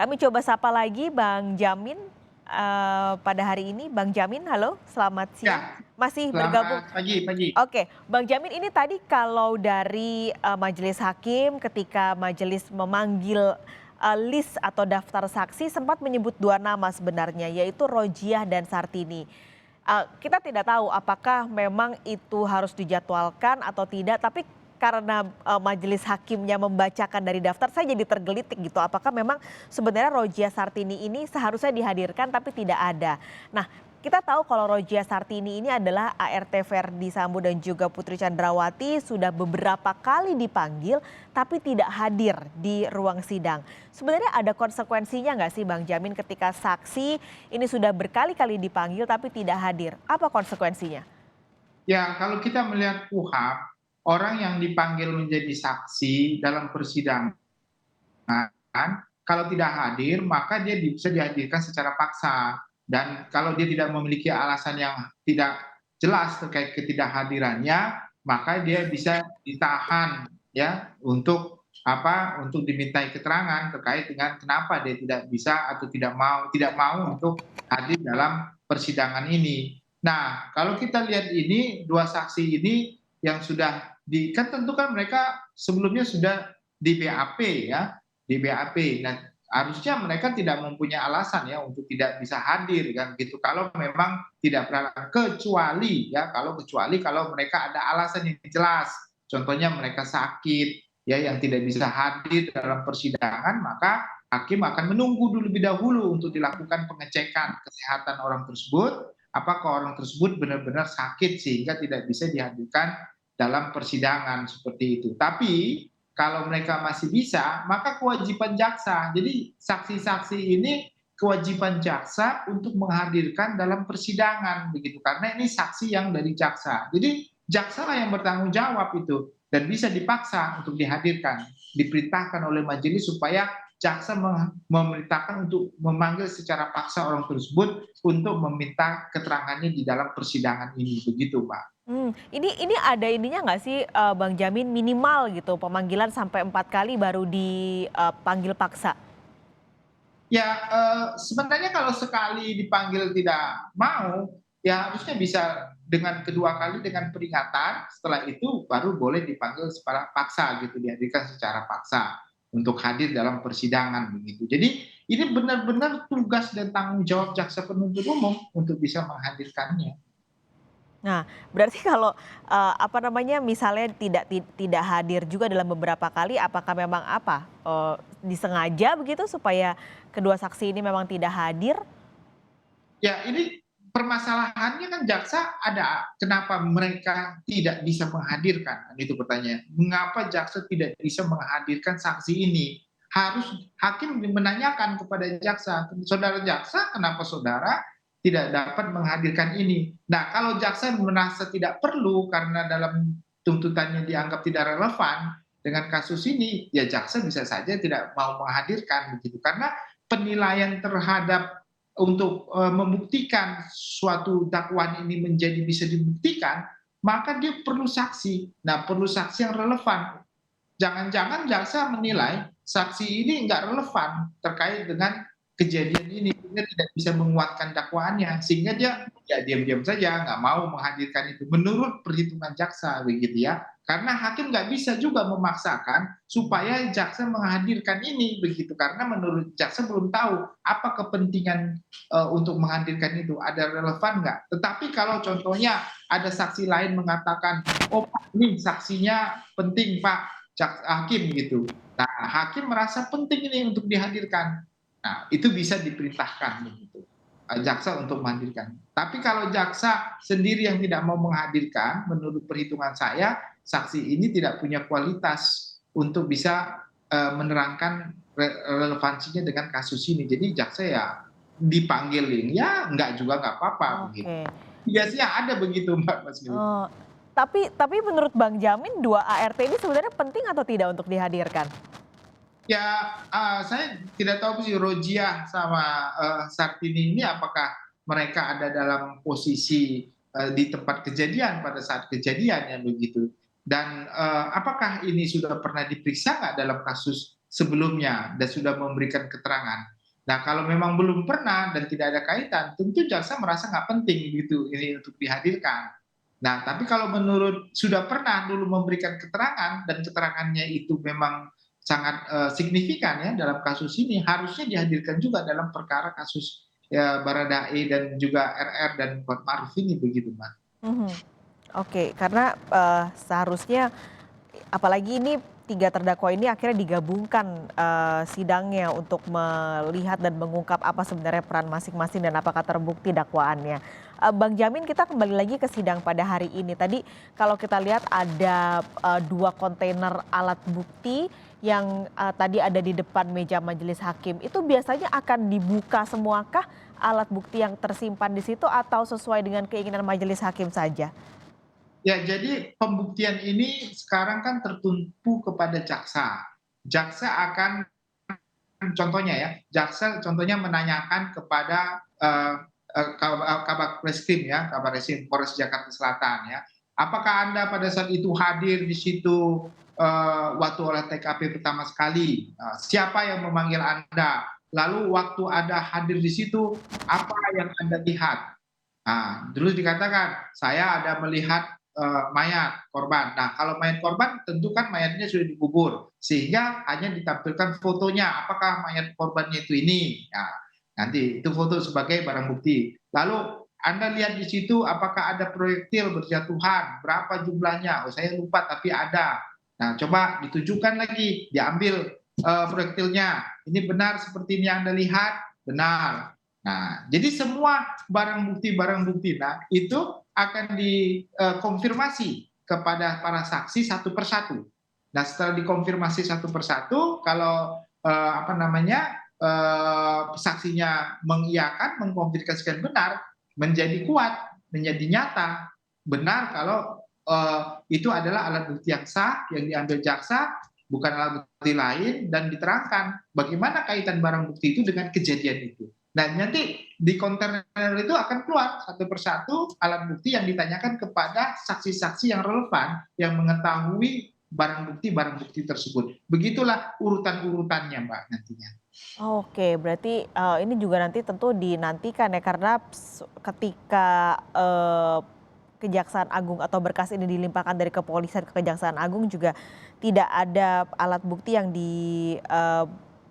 Kami coba sapa lagi Bang Jamin, pada hari ini. Bang Jamin, halo, selamat siang. Ya, Masih bergabung selamat pagi. oke, Bang Jamin ini tadi kalau dari, majelis hakim ketika majelis memanggil, list atau daftar saksi sempat menyebut 2 nama sebenarnya yaitu Rojiah dan Sartini. Kita tidak tahu apakah memang itu harus dijadwalkan atau tidak, tapi karena, majelis hakimnya membacakan dari daftar, saya jadi tergelitik gitu. Apakah memang sebenarnya Rojiah Sartini ini seharusnya dihadirkan tapi tidak ada. Nah, kita tahu kalau Rojiah Sartini ini adalah ART Verdi Sambo dan juga Putri Chandrawati sudah beberapa kali dipanggil tapi tidak hadir di ruang sidang. Sebenarnya ada konsekuensinya nggak sih Bang Jamin ketika saksi ini sudah berkali-kali dipanggil tapi tidak hadir? Apa konsekuensinya? Ya, kalau kita melihat KUHP, orang yang dipanggil menjadi saksi dalam persidangan, kalau tidak hadir, maka dia bisa dihadirkan secara paksa. Dan kalau dia tidak memiliki alasan yang tidak jelas terkait ketidakhadirannya, maka dia bisa ditahan ya untuk dimintai keterangan terkait dengan kenapa dia tidak bisa atau tidak mau untuk hadir dalam persidangan ini. Nah, kalau kita lihat ini dua saksi ini yang sudah kan tentu kan mereka sebelumnya sudah di BAP ya, di BAP. Nah, harusnya mereka tidak mempunyai alasan ya untuk tidak bisa hadir kan gitu. Kalau memang tidak beralasan, kecuali kalau mereka ada alasan yang jelas. Contohnya mereka sakit ya yang tidak bisa hadir dalam persidangan, maka hakim akan menunggu dulu lebih dahulu untuk dilakukan pengecekan kesehatan orang tersebut, apakah orang tersebut benar-benar sakit sehingga tidak bisa dihadirkan dalam persidangan seperti itu. Tapi kalau mereka masih bisa, maka kewajiban jaksa. Jadi saksi-saksi ini kewajiban jaksa untuk menghadirkan dalam persidangan begitu karena ini saksi yang dari jaksa. Jadi jaksa lah yang bertanggung jawab itu dan bisa dipaksa untuk dihadirkan. Diperintahkan oleh majelis supaya jaksa memerintahkan untuk memanggil secara paksa orang tersebut untuk meminta keterangannya di dalam persidangan ini begitu, Pak. Ini ada ininya nggak sih, Bang Jamin minimal gitu pemanggilan sampai 4 kali baru dipanggil paksa? Ya, sebenarnya kalau sekali dipanggil tidak mau, ya harusnya bisa dengan kedua kali dengan peringatan, setelah itu baru boleh dipanggil secara paksa gitu, dihadirkan secara paksa untuk hadir dalam persidangan begitu. Jadi ini benar-benar tugas dan tanggung jawab jaksa penuntut umum untuk bisa menghadirkannya. Nah, berarti kalau, apa namanya, misalnya tidak hadir juga dalam beberapa kali, apakah memang apa, disengaja begitu supaya kedua saksi ini memang tidak hadir? Ya, ini permasalahannya kan jaksa ada, kenapa mereka tidak bisa menghadirkan? Kan itu pertanyaan. Mengapa jaksa tidak bisa menghadirkan saksi ini? Harus hakim menanyakan kepada jaksa, saudara jaksa, kenapa saudara tidak dapat menghadirkan ini? Nah, kalau jaksa merasa tidak perlu karena dalam tuntutannya dianggap tidak relevan dengan kasus ini, ya jaksa bisa saja tidak mau menghadirkan begitu. Karena penilaian terhadap untuk membuktikan suatu dakwaan ini menjadi bisa dibuktikan, maka dia perlu saksi. Nah, perlu saksi yang relevan. Jangan-jangan jaksa menilai saksi ini nggak relevan terkait dengan kejadian ini, sehingga tidak bisa menguatkan dakwaannya, sehingga dia ya diam-diam saja nggak mau menghadirkan itu. Menurut perhitungan jaksa begitu ya, karena hakim nggak bisa juga memaksakan supaya jaksa menghadirkan ini begitu, karena menurut jaksa belum tahu apa kepentingan untuk menghadirkan itu, ada relevan nggak. Tetapi kalau contohnya ada saksi lain mengatakan, oh Pak, ini saksinya penting Pak, hakim gitu. Nah, hakim merasa penting ini untuk dihadirkan. Nah, itu bisa diperintahkan begitu. Jaksa untuk menghadirkan. Tapi kalau jaksa sendiri yang tidak mau menghadirkan, menurut perhitungan saya, saksi ini tidak punya kualitas untuk bisa menerangkan relevansinya dengan kasus ini. Jadi jaksa ya dipanggilin, ya enggak juga nggak apa-apa begitu. Oke. Biasanya ada begitu Mbak Mas. Oh, tapi menurut Bang Jamin 2 ART ini sebenarnya penting atau tidak untuk dihadirkan? Ya, saya tidak tahu sih Rojiah sama, Sartini ini apakah mereka ada dalam posisi, di tempat kejadian pada saat kejadian ya begitu. Dan, apakah ini sudah pernah diperiksa nggak dalam kasus sebelumnya dan sudah memberikan keterangan. Nah, kalau memang belum pernah dan tidak ada kaitan, tentu jaksa merasa nggak penting gitu ini untuk dihadirkan. Nah, tapi kalau menurut sudah pernah dulu memberikan keterangan dan keterangannya itu memang sangat signifikan ya dalam kasus ini, harusnya dihadirkan juga dalam perkara kasus ya Baradae dan juga RR dan Kuatmaruf ini begitu, Mbak. Mhm. Oke, karena, seharusnya apalagi ini 3 terdakwa ini akhirnya digabungkan, sidangnya untuk melihat dan mengungkap apa sebenarnya peran masing-masing dan apakah terbukti dakwaannya. Bang Jamin, kita kembali lagi ke sidang pada hari ini. Tadi kalau kita lihat ada, 2 kontainer alat bukti yang, tadi ada di depan meja majelis hakim. Itu biasanya akan dibuka semuakah alat bukti yang tersimpan di situ atau sesuai dengan keinginan majelis hakim saja? Ya, jadi pembuktian ini sekarang kan tertumpu kepada jaksa. Jaksa akan contohnya ya, jaksa contohnya menanyakan kepada Kabak Reskrim ya, Kabar Reskrim Polres Jakarta Selatan ya. Apakah Anda pada saat itu hadir di situ waktu olah TKP pertama sekali? Siapa yang memanggil Anda? Lalu waktu Anda hadir di situ, apa yang Anda lihat? Nah, terus dikatakan, saya ada melihat mayat korban. Nah, kalau mayat korban tentu kan mayatnya sudah dikubur, sehingga hanya ditampilkan fotonya, apakah mayat korbannya itu ini. Nah, nanti itu foto sebagai barang bukti. Lalu Anda lihat di situ apakah ada proyektil berjatuhan, berapa jumlahnya? Oh, saya lupa tapi ada. Nah, coba ditujukan lagi, diambil proyektilnya. Ini benar seperti ini yang Anda lihat? Benar. Nah, jadi semua barang bukti, nah itu akan dikonfirmasi kepada para saksi satu persatu. Nah, setelah dikonfirmasi satu persatu, kalau apa namanya saksinya mengiyakan, mengkonfirmasikan benar, menjadi kuat, menjadi nyata, benar kalau itu adalah alat bukti yang sah yang diambil jaksa, bukan alat bukti lain, dan diterangkan bagaimana kaitan barang bukti itu dengan kejadian itu. Nah, nanti di kontainer itu akan keluar satu persatu alat bukti yang ditanyakan kepada saksi-saksi yang relevan yang mengetahui barang bukti tersebut. Begitulah urutan-urutannya, Mbak, nantinya. Oke, berarti, ini juga nanti tentu dinantikan ya karena ketika, Kejaksaan Agung atau berkas ini dilimpahkan dari kepolisian ke Kejaksaan Agung juga tidak ada alat bukti yang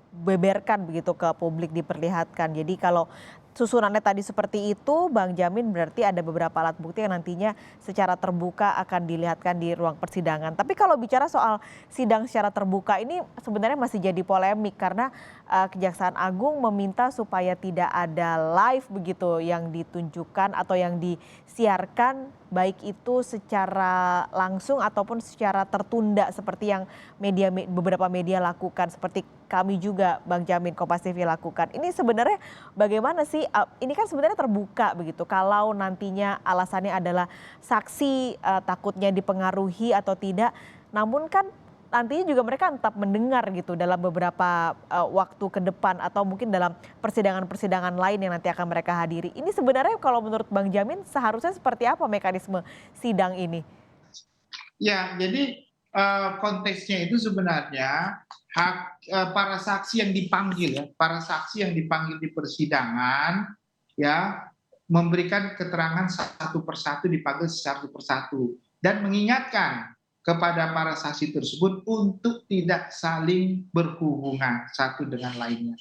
beberkan begitu ke publik, diperlihatkan. Jadi kalau susunannya tadi seperti itu, Bang Jamin berarti ada beberapa alat bukti yang nantinya secara terbuka akan dilihatkan di ruang persidangan. Tapi kalau bicara soal sidang secara terbuka ini sebenarnya masih jadi polemik karena, Kejaksaan Agung meminta supaya tidak ada live begitu yang ditunjukkan atau yang disiarkan, baik itu secara langsung ataupun secara tertunda seperti yang beberapa media lakukan, seperti kami juga Bang Jamin, Kompas TV lakukan. Ini sebenarnya bagaimana sih, ini kan sebenarnya terbuka begitu, kalau nantinya alasannya adalah saksi, takutnya dipengaruhi atau tidak, namun kan nantinya juga mereka tetap mendengar gitu dalam beberapa, waktu ke depan atau mungkin dalam persidangan-persidangan lain yang nanti akan mereka hadiri. Ini sebenarnya kalau menurut Bang Jamin seharusnya seperti apa mekanisme sidang ini? Ya, jadi konteksnya itu sebenarnya para saksi yang dipanggil ya, para saksi yang dipanggil di persidangan ya memberikan keterangan satu persatu, dipanggil satu persatu dan mengingatkan kepada para saksi tersebut untuk tidak saling berhubungan satu dengan lainnya.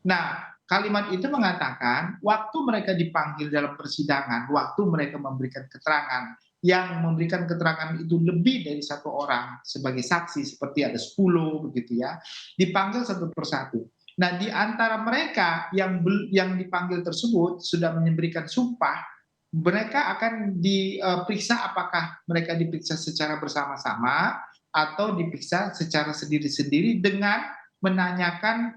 Nah, kalimat itu mengatakan waktu mereka dipanggil dalam persidangan, waktu mereka memberikan keterangan, yang memberikan keterangan itu lebih dari satu orang sebagai saksi, seperti ada 10 begitu ya, dipanggil satu persatu. Nah, di antara mereka yang dipanggil tersebut sudah memberikan sumpah, mereka akan diperiksa apakah mereka diperiksa secara bersama-sama atau diperiksa secara sendiri-sendiri dengan menanyakan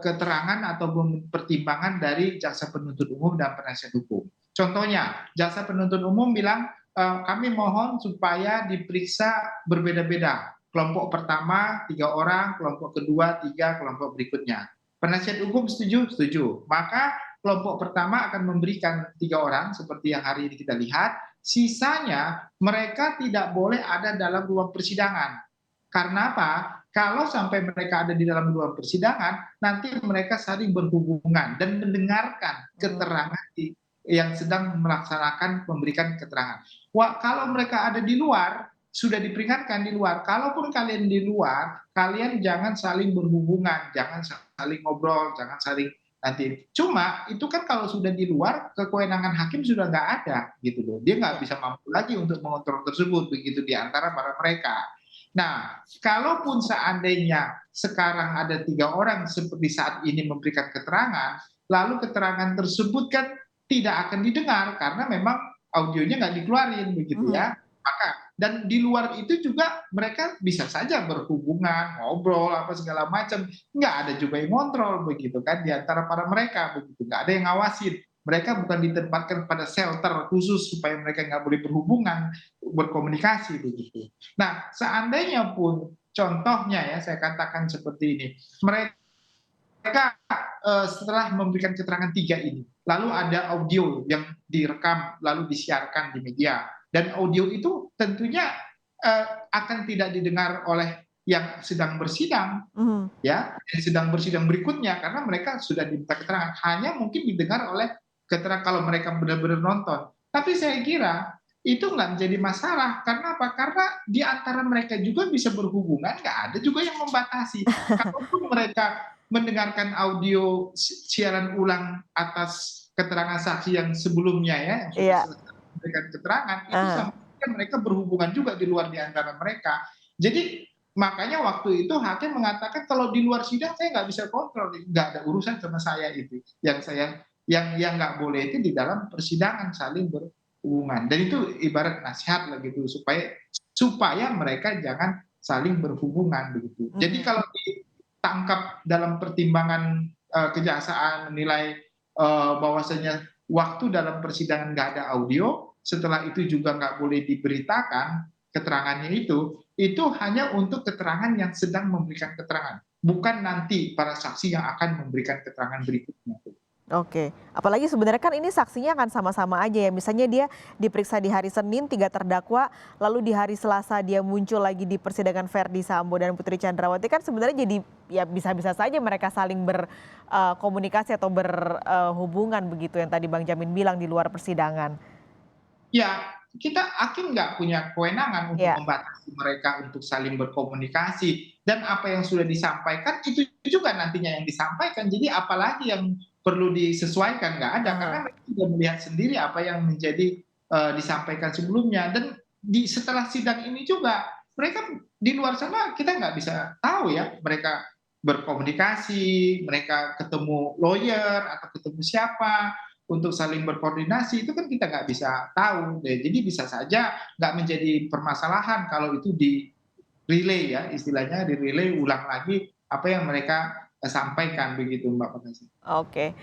keterangan atau pertimbangan dari jaksa penuntut umum dan penasihat hukum. Contohnya, jaksa penuntut umum bilang, kami mohon supaya diperiksa berbeda-beda. Kelompok pertama 3 orang, kelompok kedua 3, kelompok berikutnya. Penasihat hukum setuju? Setuju. Maka kelompok pertama akan memberikan 3 orang, seperti yang hari ini kita lihat. Sisanya mereka tidak boleh ada dalam ruang persidangan. Karena apa? kalau sampai mereka ada di dalam ruang persidangan, nanti mereka saling berhubungan dan mendengarkan Mhm. keterangan yang sedang melaksanakan memberikan keterangan. Wah, kalau mereka ada di luar, sudah diperingatkan di luar. Kalaupun kalian di luar, kalian jangan saling berhubungan, jangan saling ngobrol, jangan saling nanti. Cuma itu kan kalau sudah di luar, kewenangan hakim sudah nggak ada gitu loh. Dia nggak Ya. bisa mampu lagi untuk mengontrol tersebut begitu di antara para mereka. Nah, kalaupun seandainya sekarang ada 3 orang seperti saat ini memberikan keterangan, lalu keterangan tersebut kan tidak akan didengar karena memang audionya nggak dikeluarin begitu Mhm. ya. Maka dan di luar itu juga mereka bisa saja berhubungan, ngobrol apa segala macam, nggak ada juga yang ngontrol begitu kan di antara para mereka begitu, nggak ada yang ngawasin. Mereka bukan ditempatkan pada shelter khusus supaya mereka nggak boleh berhubungan, berkomunikasi begitu. Nah, seandainya pun contohnya ya saya katakan seperti ini, mereka setelah memberikan keterangan 3 ini, lalu ada audio yang direkam lalu disiarkan di media dan audio itu tentunya akan tidak didengar oleh yang sedang bersidang Mhm. ya, yang sedang bersidang berikutnya karena mereka sudah diminta keterangan, hanya mungkin didengar oleh keterangan kalau mereka benar-benar nonton. Tapi saya kira itu nggak menjadi masalah, karena apa? Karena di antara mereka juga bisa berhubungan, nggak ada juga yang membatasi. Kalaupun mereka mendengarkan audio siaran ulang atas keterangan saksi yang sebelumnya ya, yang sudah Iya. selesai memberikan keterangan, itu Heeh. sama mereka berhubungan juga di luar di antara mereka. Jadi makanya waktu itu hakim mengatakan kalau di luar sidang saya nggak bisa kontrol, nggak ada urusan sama saya itu. Yang nggak boleh itu di dalam persidangan saling berhubungan. Dan itu ibarat nasihat lah gitu supaya mereka jangan saling berhubungan begitu. Jadi Mhm. kalau ditangkap dalam pertimbangan kejaksaan menilai bahwasanya waktu dalam persidangan nggak ada audio, setelah itu juga nggak boleh diberitakan keterangannya itu hanya untuk keterangan yang sedang memberikan keterangan, bukan nanti para saksi yang akan memberikan keterangan berikutnya. Oke, apalagi sebenarnya kan ini saksinya akan sama-sama aja ya, misalnya dia diperiksa di hari Senin 3 terdakwa, lalu di hari Selasa dia muncul lagi di persidangan Verdi Sambo dan Putri Chandrawati kan sebenarnya jadi ya bisa-bisa saja mereka saling berkomunikasi atau berhubungan begitu yang tadi Bang Jamin bilang di luar persidangan. Ya, kita hakim nggak punya kewenangan untuk Ya. membatasi mereka untuk saling berkomunikasi dan apa yang sudah disampaikan itu juga nantinya yang disampaikan. Jadi apalagi yang perlu disesuaikan, nggak ada karena Heeh. mereka sudah melihat sendiri apa yang menjadi disampaikan sebelumnya dan setelah sidang ini juga mereka di luar sana kita nggak bisa tahu ya mereka berkomunikasi, mereka ketemu lawyer atau ketemu siapa untuk saling berkoordinasi itu kan kita nggak bisa tahu deh. Jadi bisa saja nggak menjadi permasalahan kalau itu di relay ya istilahnya di relay ulang lagi apa yang mereka sampaikan begitu Mbak Putri. Oke.